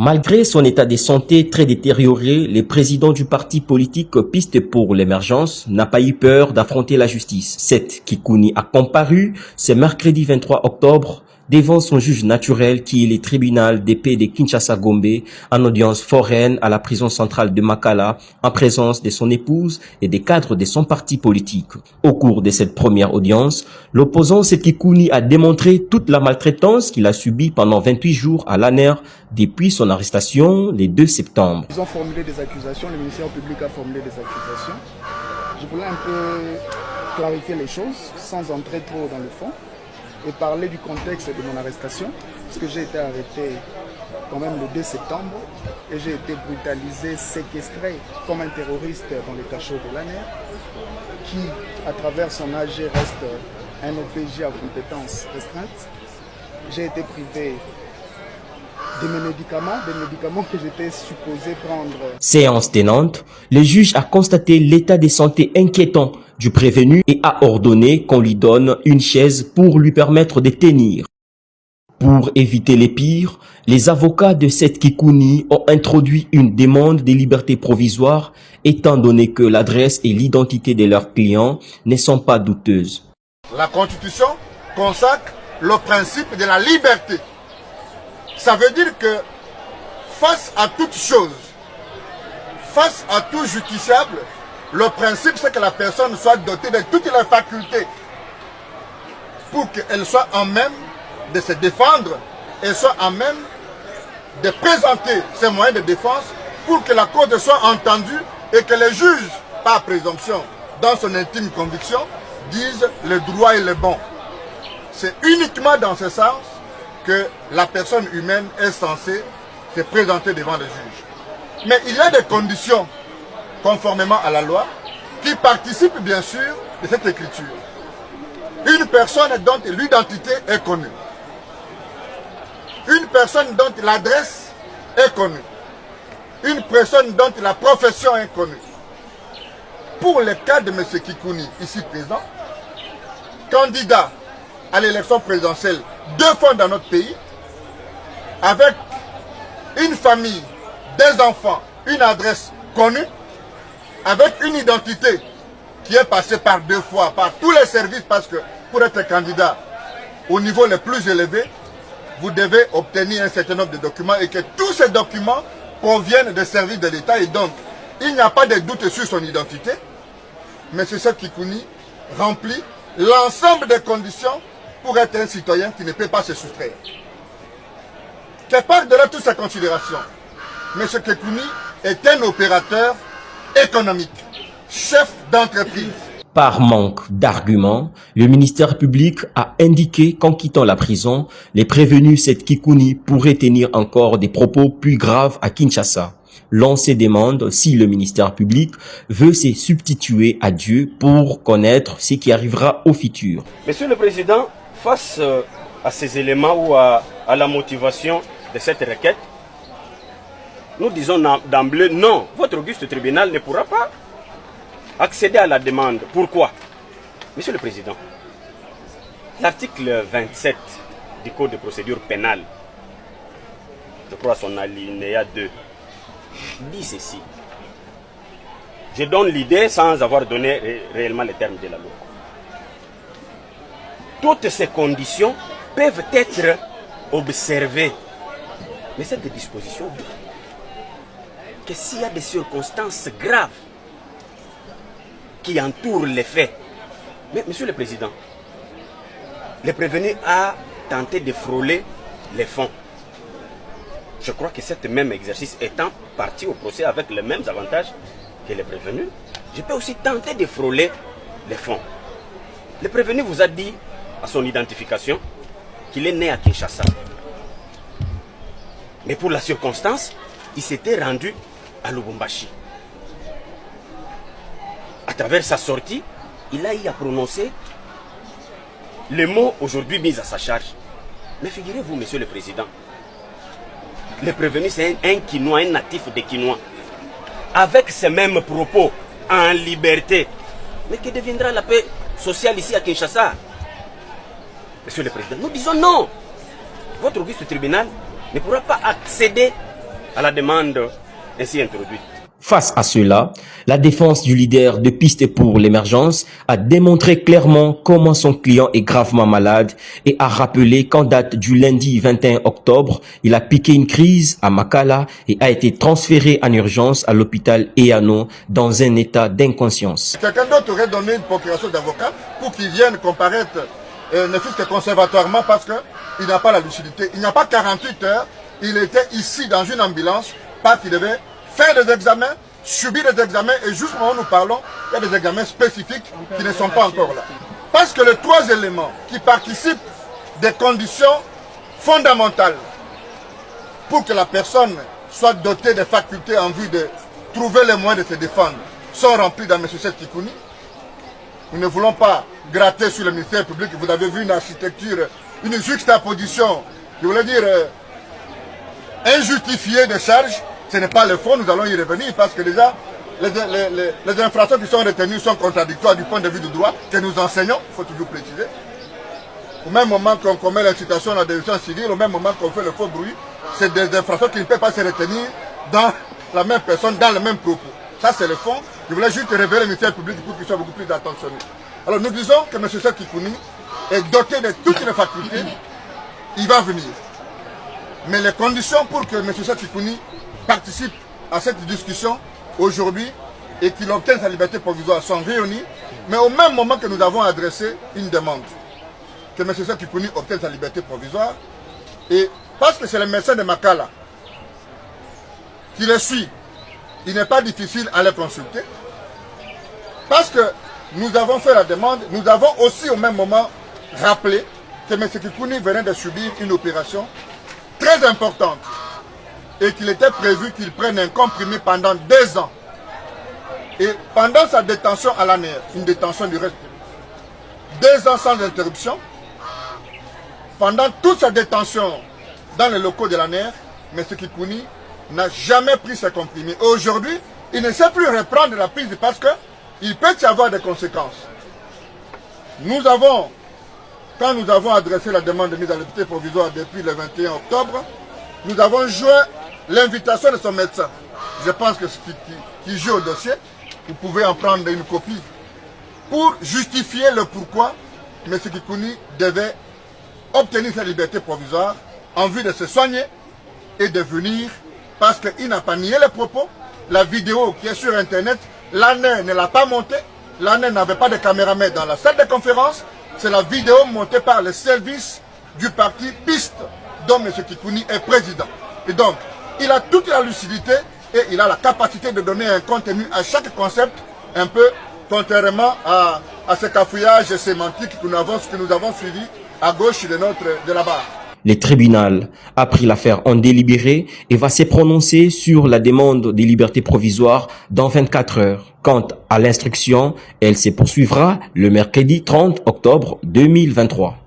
Malgré son état de santé très détérioré, le président du parti politique Piste pour l'émergence n'a pas eu peur d'affronter la justice. Seth Kikouni a comparu ce mercredi 23 octobre devant son juge naturel qui est le tribunal de paix de Kinshasa-Gombe en audience foraine à la prison centrale de Makala en présence de son épouse et des cadres de son parti politique. Au cours de cette première audience, l'opposant Seth Kikouni a démontré toute la maltraitance qu'il a subie pendant 28 jours à l'ANER depuis son arrestation le 2 septembre. Ils ont formulé des accusations, le ministère public a formulé des accusations. Je voulais un peu clarifier les choses sans entrer trop dans le fond et parler du contexte de mon arrestation, parce que j'ai été arrêté quand même le 2 septembre et j'ai été brutalisé, séquestré comme un terroriste dans les cachots de l'ANER, qui, à travers son AG, reste un OPJ à compétences restreintes. J'ai été privé de mes médicaments que j'étais supposé prendre. Séance tenante, le juge a constaté l'état de santé inquiétant du prévenu et a ordonné qu'on lui donne une chaise pour lui permettre de tenir. Pour éviter les pires, les avocats de Seth Kikouni ont introduit une demande de liberté provisoire étant donné que l'adresse et l'identité de leurs clients ne sont pas douteuses. La Constitution consacre le principe de la liberté. Ça veut dire que face à toute chose, face à tout justiciable, le principe c'est que la personne soit dotée de toutes les facultés pour qu'elle soit en même de se défendre et soit en même de présenter ses moyens de défense pour que la cause soit entendue et que les juges, par présomption, dans son intime conviction, disent le droit et le bon. C'est uniquement dans ce sens que la personne humaine est censée se présenter devant le juge. Mais il y a des conditions, conformément à la loi, qui participent bien sûr de cette écriture. Une personne dont l'identité est connue. Une personne dont l'adresse est connue. Une personne dont la profession est connue. Pour le cas de M. Kikouni, ici présent, candidat à l'élection présidentielle 2 fois dans notre pays, avec une famille, des enfants, une adresse connue, avec une identité qui est passée par 2 fois, par tous les services, parce que pour être candidat au niveau le plus élevé, vous devez obtenir un certain nombre de documents et que tous ces documents proviennent des services de l'État et donc il n'y a pas de doute sur son identité. Mais c'est Seth Kikouni remplit l'ensemble des conditions pour être un citoyen qui ne peut pas se soustraire. Que part de là toutes ces considérations, M. Kikouni est un opérateur économique, chef d'entreprise. Par manque d'arguments, le ministère public a indiqué qu'en quittant la prison, les prévenus Seth Kikouni pourraient tenir encore des propos plus graves à Kinshasa. L'on se demande si le ministère public veut se substituer à Dieu pour connaître ce qui arrivera au futur. Monsieur le Président, face à ces éléments ou à la motivation de cette requête, nous disons d'emblée non, votre auguste tribunal ne pourra pas accéder à la demande. Pourquoi? Monsieur le Président, l'article 27 du Code de procédure pénale, je crois son alinéa 2, dit ceci. Je donne l'idée sans avoir donné réellement les termes de la loi. Toutes ces conditions peuvent être observées. Mais cette disposition dit que s'il y a des circonstances graves qui entourent les faits. Mais Monsieur le Président, le prévenu a tenté de frôler les fonds. Je crois que cet même exercice étant parti au procès avec les mêmes avantages que le prévenu, je peux aussi tenter de frôler les fonds. Le prévenu vous a dit à son identification qu'il est né à Kinshasa. Mais pour la circonstance, il s'était rendu à Lubumbashi. À travers sa sortie, il a eu à prononcer les mots aujourd'hui mis à sa charge. Mais figurez-vous, Monsieur le Président, le prévenu c'est un Quinois, un natif de Quinois. Avec ces mêmes propos, en liberté. Mais que deviendra la paix sociale ici à Kinshasa? Monsieur le Président, nous disons non. Votre auguste tribunal ne pourra pas accéder à la demande ainsi introduite. Face à cela, la défense du leader de Pistes pour l'émergence a démontré clairement comment son client est gravement malade et a rappelé qu'en date du lundi 21 octobre, il a piqué une crise à Makala et a été transféré en urgence à l'hôpital Eyano dans un état d'inconscience. Quelqu'un d'autre aurait donné une procuration d'avocat pour qu'il vienne comparaître, ne fût que conservatoirement, parce qu'il n'a pas la lucidité. Il n'y a pas 48 heures, il était ici dans une ambulance parce qu'il devait faire des examens, subir des examens, et juste au moment où nous parlons, il y a des examens spécifiques qui ne sont pas encore là. Parce que les trois éléments qui participent des conditions fondamentales pour que la personne soit dotée des facultés en vue de trouver les moyens de se défendre sont remplis dans M. Kikouni. Nous ne voulons pas gratter sur le ministère public. Vous avez vu une architecture, une juxtaposition, je voulais dire, injustifiée de charges. Ce n'est pas le fond, nous allons y revenir parce que déjà, les infractions qui sont retenues sont contradictoires du point de vue du droit que nous enseignons, il faut toujours préciser. Au même moment qu'on commet l'incitation à la désobéissance civile, au même moment qu'on fait le faux bruit, c'est des infractions qui ne peuvent pas se retenir dans la même personne, dans le même propos. Ça, c'est le fond. Je voulais juste révéler le ministère public pour qu'il soit beaucoup plus attentionné. Alors, nous disons que M. Kikouni est doté de toutes les facultés, il va venir. Mais les conditions pour que M. Kikouni participe à cette discussion aujourd'hui et qu'il obtienne sa liberté provisoire sont réunis, mais au même moment que nous avons adressé une demande que M. Kikouni obtienne sa liberté provisoire, et parce que c'est le médecin de Makala qui le suit, il n'est pas difficile à le consulter, parce que nous avons fait la demande, nous avons aussi au même moment rappelé que M. Kikouni venait de subir une opération très importante et qu'il était prévu qu'il prenne un comprimé pendant 2 ans. Et pendant sa détention à l'ANER, une détention du reste, 2 ans sans interruption, pendant toute sa détention dans les locaux de l'ANER, M. Kikouni n'a jamais pris ses comprimés. Aujourd'hui, il ne sait plus reprendre la prise parce qu'il peut y avoir des conséquences. Nous avons, quand nous avons adressé la demande de mise à liberté provisoire depuis le 21 octobre, nous avons joint l'invitation de son médecin. Je pense que ce qui joue au dossier, vous pouvez en prendre une copie pour justifier le pourquoi M. Kikouni devait obtenir sa liberté provisoire en vue de se soigner et de venir parce qu'il n'a pas nié les propos. La vidéo qui est sur Internet, l'ANER ne l'a pas montée. L'ANER n'avait pas de caméraman dans la salle de conférence. C'est la vidéo montée par le service du parti Piste dont M. Kikouni est président. Et donc, il a toute la lucidité et il a la capacité de donner un contenu à chaque concept, un peu contrairement à ce cafouillage sémantique que nous avons suivi à gauche de la barre. Le tribunal a pris l'affaire en délibéré et va se prononcer sur la demande de liberté provisoire dans 24 heures. Quant à l'instruction, elle se poursuivra le mercredi 30 octobre 2023.